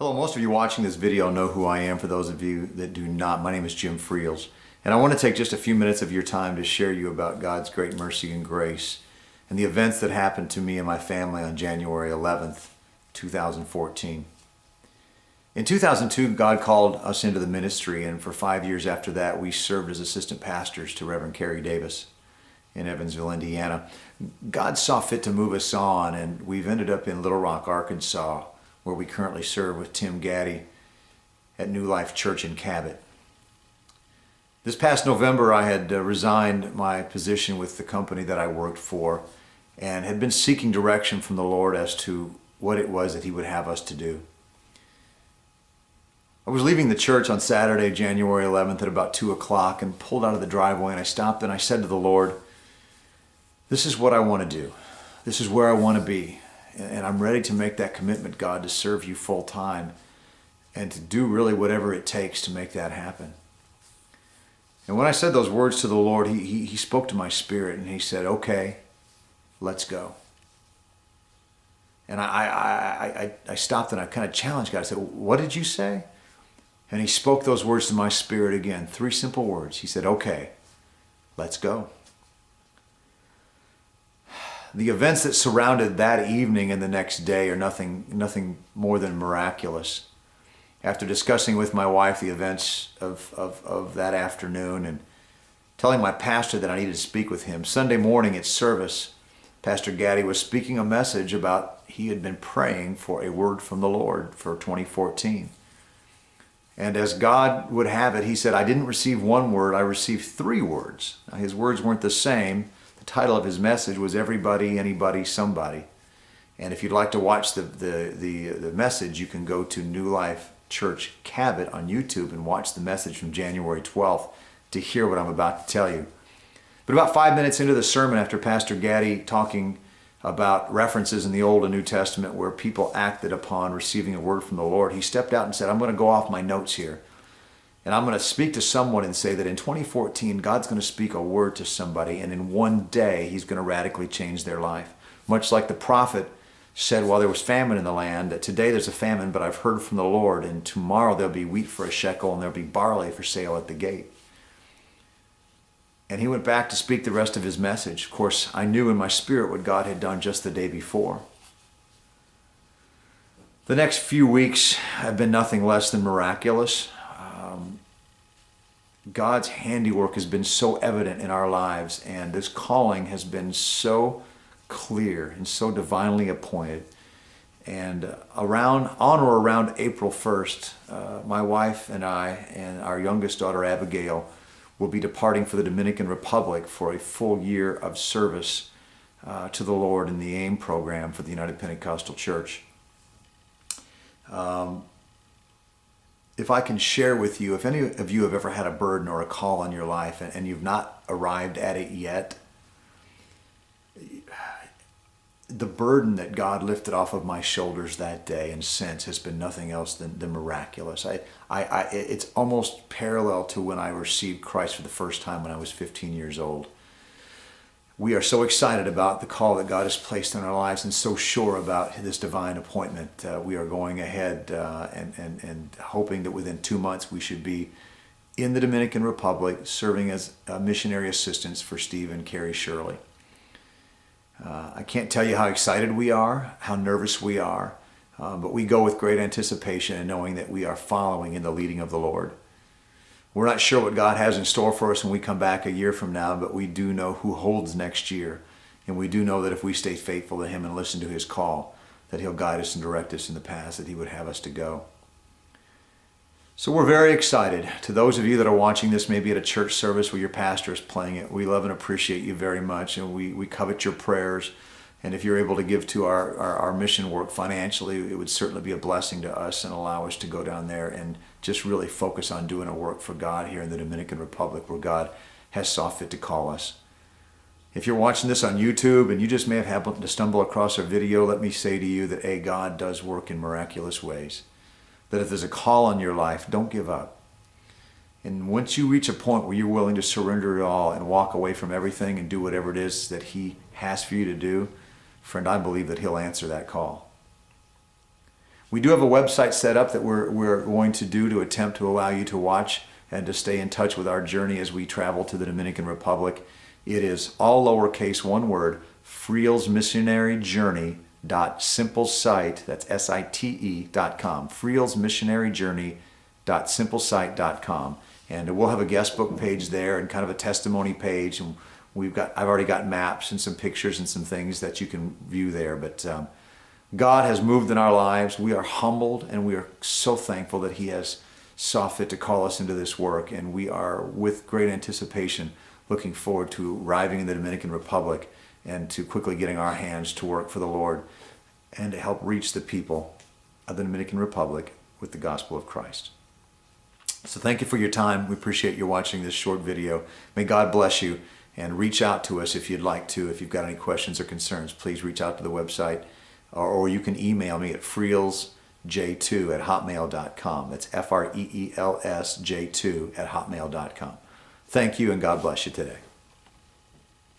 Hello, most of you watching this video know who I am. For those of you that do not, my name is Jim Friels, and I want to take just a few minutes of your time to share you about God's great mercy and grace and the events that happened to me and my family on January 11th, 2014. In 2002, God called us into the ministry, and for 5 years after that, we served as assistant pastors to Reverend Kerry Davis in Evansville, Indiana. God saw fit to move us on, and we've ended up in Little Rock, Arkansas, where we currently serve with Tim Gaddy at New Life Church in Cabot. This past November, I had resigned my position with the company that I worked for and had been seeking direction from the Lord as to what it was that He would have us to do. I was leaving the church on Saturday, January 11th at about 2 o'clock and pulled out of the driveway, and I stopped and I said to the Lord, "This is what I want to do. This is where I want to be. And I'm ready to make that commitment, God, to serve you full time and to do really whatever it takes to make that happen." And when I said those words to the Lord, He spoke to my spirit and He said, "Okay, let's go." And I stopped and I kind of challenged God. I said, "What did you say?" And He spoke those words to my spirit again, 3 simple words. He said, "Okay, let's go." The events that surrounded that evening and the next day are nothing more than miraculous. After discussing with my wife the events of that afternoon and telling my pastor that I needed to speak with him, Sunday morning at service, Pastor Gaddy was speaking a message about he had been praying for a word from the Lord for 2014. And as God would have it, he said, "I didn't receive one word, I received 3 words." Now, his words weren't the same. The title of his message was "Everybody, Anybody, Somebody." And if you'd like to watch the message, you can go to New Life Church Cabot on YouTube and watch the message from January 12th to hear what I'm about to tell you. But about 5 minutes into the sermon, after Pastor Gaddy talking about references in the Old and New Testament where people acted upon receiving a word from the Lord, he stepped out and said, "I'm going to go off my notes here. And I'm going to speak to someone and say that in 2014, God's going to speak a word to somebody, and in one day, He's going to radically change their life." Much like the prophet said while there was famine in the land, that today there's a famine, but I've heard from the Lord, and tomorrow there'll be wheat for a shekel, and there'll be barley for sale at the gate. And he went back to speak the rest of his message. Of course, I knew in my spirit what God had done just the day before. The next few weeks have been nothing less than miraculous. God's handiwork has been so evident in our lives, and this calling has been so clear and so divinely appointed. And on or around April 1st, my wife and I and our youngest daughter Abigail will be departing for the Dominican Republic for a full year of service to the Lord in the AIM program for the United Pentecostal Church. If I can share with you, if any of you have ever had a burden or a call on your life and you've not arrived at it yet, the burden that God lifted off of my shoulders that day and since has been nothing else than miraculous. It's almost parallel to when I received Christ for the first time when I was 15 years old. We are so excited about the call that God has placed in our lives and so sure about this divine appointment. We are going ahead and hoping that within 2 months we should be in the Dominican Republic serving as missionary assistants for Steve and Carrie Shirley. I can't tell you how excited we are, how nervous we are, but we go with great anticipation and knowing that we are following in the leading of the Lord. We're not sure what God has in store for us when we come back a year from now, but we do know who holds next year. And we do know that if we stay faithful to Him and listen to His call, that He'll guide us and direct us in the paths that He would have us to go. So we're very excited. To those of you that are watching this, maybe at a church service where your pastor is playing it, we love and appreciate you very much, and we covet your prayers. And if you're able to give to our mission work financially, it would certainly be a blessing to us and allow us to go down there and just really focus on doing a work for God here in the Dominican Republic where God has saw fit to call us. If you're watching this on YouTube and you just may have happened to stumble across our video, let me say to you that God does work in miraculous ways. That if there's a call on your life, don't give up. And once you reach a point where you're willing to surrender it all and walk away from everything and do whatever it is that He has for you to do, friend, I believe that He'll answer that call. We do have a website set up that we're going to do to attempt to allow you to watch and to stay in touch with our journey as we travel to the Dominican Republic. It is all lowercase, one word, Friel's Missionary Journey.simplesite, that's SITE.com, Friel's Missionary Journey.simplesite.com. And we'll have a guest book page there and kind of a testimony page. And I've already got maps and some pictures and some things that you can view there. But God has moved in our lives. We are humbled and we are so thankful that He has saw fit to call us into this work. And we are, with great anticipation, looking forward to arriving in the Dominican Republic and to quickly getting our hands to work for the Lord and to help reach the people of the Dominican Republic with the gospel of Christ. So thank you for your time. We appreciate you watching this short video. May God bless you, and reach out to us if you'd like to. If you've got any questions or concerns, please reach out to the website, or you can email me at frielsj2@hotmail.com. That's FREELSJ2@hotmail.com. Thank you, and God bless you today.